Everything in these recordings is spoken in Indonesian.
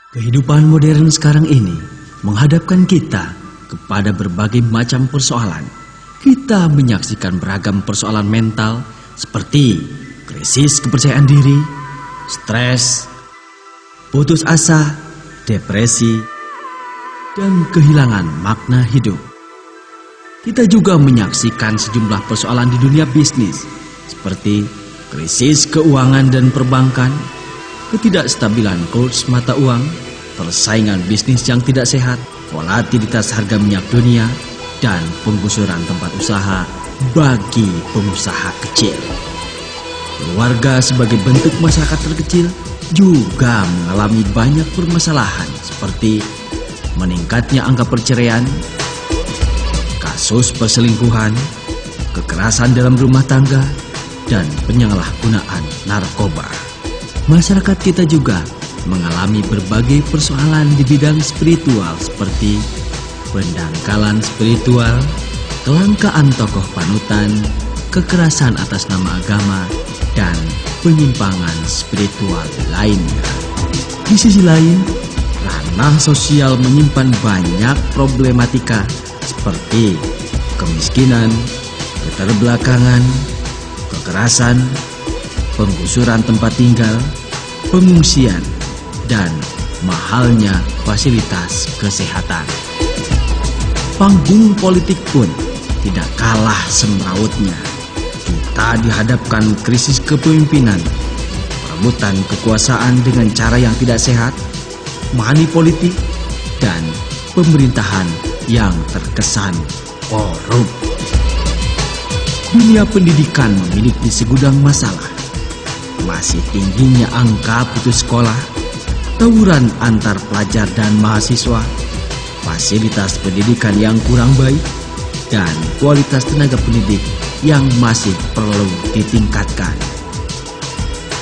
Kehidupan modern sekarang ini menghadapkan kita kepada berbagai macam persoalan. Kita menyaksikan beragam persoalan mental seperti krisis kepercayaan diri, stres, putus asa, depresi, dan kehilangan makna hidup. Kita juga menyaksikan sejumlah persoalan di dunia bisnis seperti krisis keuangan dan perbankan, ketidakstabilan kurs mata uang, persaingan bisnis yang tidak sehat, volatilitas harga minyak dunia, dan penggusuran tempat usaha bagi pengusaha kecil. Keluarga sebagai bentuk masyarakat terkecil juga mengalami banyak permasalahan seperti meningkatnya angka perceraian, kasus perselingkuhan, kekerasan dalam rumah tangga, dan penyalahgunaan narkoba. Masyarakat kita juga mengalami berbagai persoalan di bidang spiritual seperti pendangkalan spiritual, kelangkaan tokoh panutan, kekerasan atas nama agama, dan penyimpangan spiritual lainnya. Di sisi lain, ranah sosial menyimpan banyak problematika seperti kemiskinan, keterbelakangan, kekerasan, penggusuran tempat tinggal, pengungsian, dan mahalnya fasilitas kesehatan. Panggung politik pun tidak kalah semrawutnya. Kita dihadapkan krisis kepemimpinan, perebutan kekuasaan dengan cara yang tidak sehat, money politik, dan pemerintahan yang terkesan korup. Dunia pendidikan memiliki segudang masalah. Masih tingginya angka putus sekolah, tawuran antar pelajar dan mahasiswa, fasilitas pendidikan yang kurang baik, dan kualitas tenaga pendidik yang masih perlu ditingkatkan.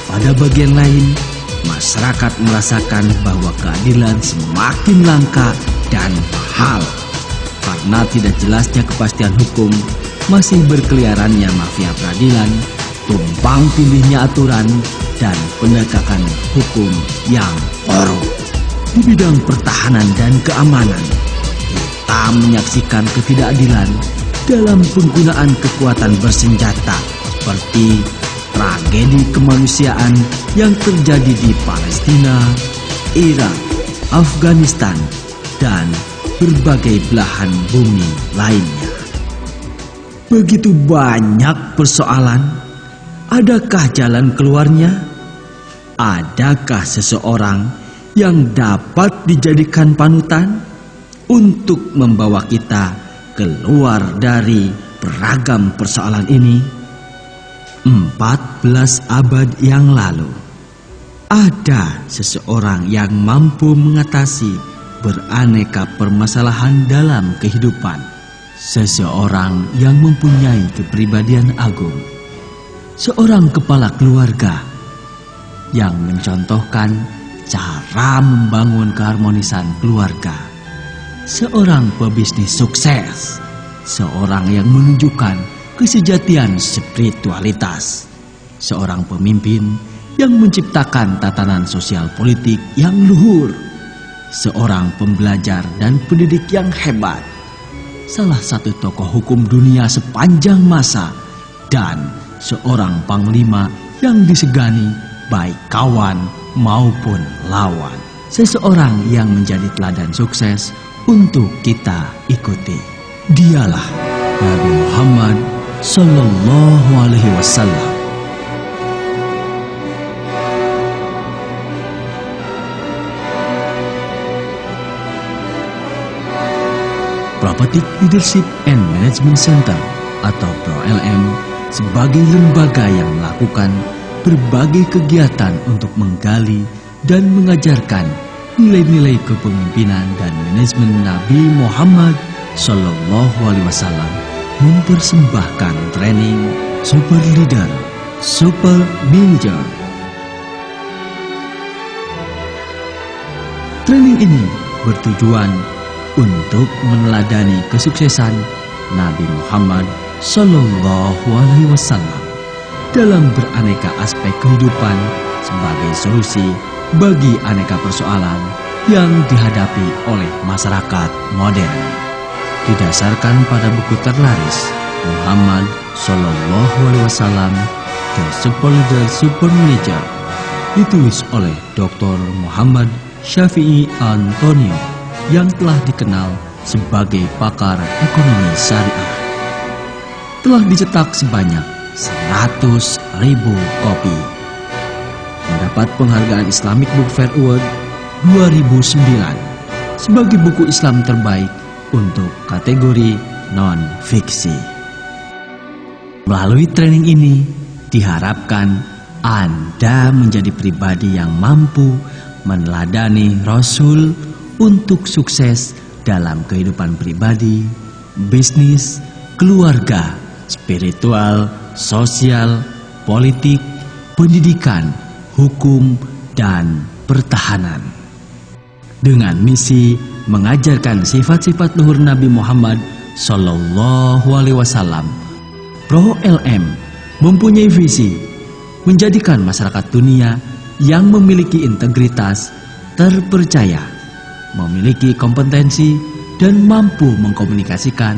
Pada bagian lain, masyarakat merasakan bahwa keadilan semakin langka dan mahal karena tidak jelasnya kepastian hukum, masih berkeliarannya mafia peradilan, tumpang tindihnya aturan, dan penegakan hukum yang korup. Di bidang pertahanan dan keamanan, kita menyaksikan ketidakadilan dalam penggunaan kekuatan bersenjata seperti tragedi kemanusiaan yang terjadi di Palestina, Irak, Afghanistan, dan berbagai belahan bumi lainnya. Begitu banyak persoalan, adakah jalan keluarnya? Adakah seseorang yang dapat dijadikan panutan untuk membawa kita keluar dari beragam persoalan ini? 14 abad yang lalu, ada seseorang yang mampu mengatasi beraneka permasalahan dalam kehidupan. Seseorang yang mempunyai kepribadian agung. Seorang kepala keluarga yang mencontohkan cara membangun keharmonisan keluarga. Seorang pebisnis sukses. Seorang yang menunjukkan kesejatian spiritualitas. Seorang pemimpin yang menciptakan tatanan sosial politik yang luhur. Seorang pembelajar dan pendidik yang hebat. Salah satu tokoh hukum dunia sepanjang masa, dan seorang panglima yang disegani baik kawan maupun lawan. Seseorang yang menjadi teladan sukses untuk kita ikuti. Dialah Nabi Muhammad Sallallahu Alaihi Wasallam. Prophetic Leadership and Management Center atau ProLM sebagai lembaga yang melakukan berbagai kegiatan untuk menggali dan mengajarkan nilai-nilai kepemimpinan dan manajemen Nabi Muhammad Sallallahu Alaihi Wasallam, mempersembahkan training Super Leader, Super Manager. Training ini bertujuan untuk meneladani kesuksesan Nabi Muhammad Sallallahu Alaihi Wasallam dalam beraneka aspek kehidupan sebagai solusi bagi aneka persoalan yang dihadapi oleh masyarakat modern. Didasarkan pada buku terlaris Muhammad Sallallahu Alaihi Wasallam, The Super Leader Super Manager, ditulis oleh Dr. Muhammad Syafi'i Antonio yang telah dikenal sebagai pakar ekonomi syariah. Telah dicetak sebanyak 100.000 kopi. Mendapat penghargaan Islamic Book Fair Award 2009 sebagai buku Islam terbaik untuk kategori non-fiksi. Melalui training ini, diharapkan Anda menjadi pribadi yang mampu meneladani Rasul untuk sukses dalam kehidupan pribadi, bisnis, keluarga, spiritual, sosial, politik, pendidikan, hukum, dan pertahanan. Dengan misi mengajarkan sifat-sifat luhur Nabi Muhammad Sallallahu Alaihi Wasallam, Pro LM mempunyai visi menjadikan masyarakat dunia yang memiliki integritas, terpercaya, memiliki kompetensi, dan mampu mengkomunikasikan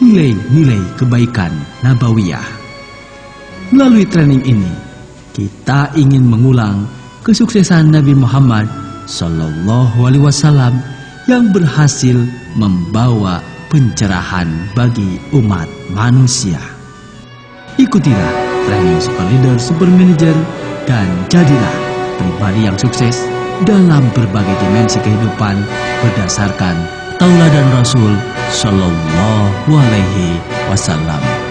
nilai-nilai kebaikan nabawiyah. Melalui training ini, kita ingin mengulang kesuksesan Nabi Muhammad Sallallahu Alaihi Wasallam yang berhasil membawa pencerahan bagi umat manusia. Ikutilah training Super Leader Super Manager dan jadilah pribadi yang sukses dalam berbagai dimensi kehidupan berdasarkan tauladan Rasul Sallallahu Alaihi Wasallam.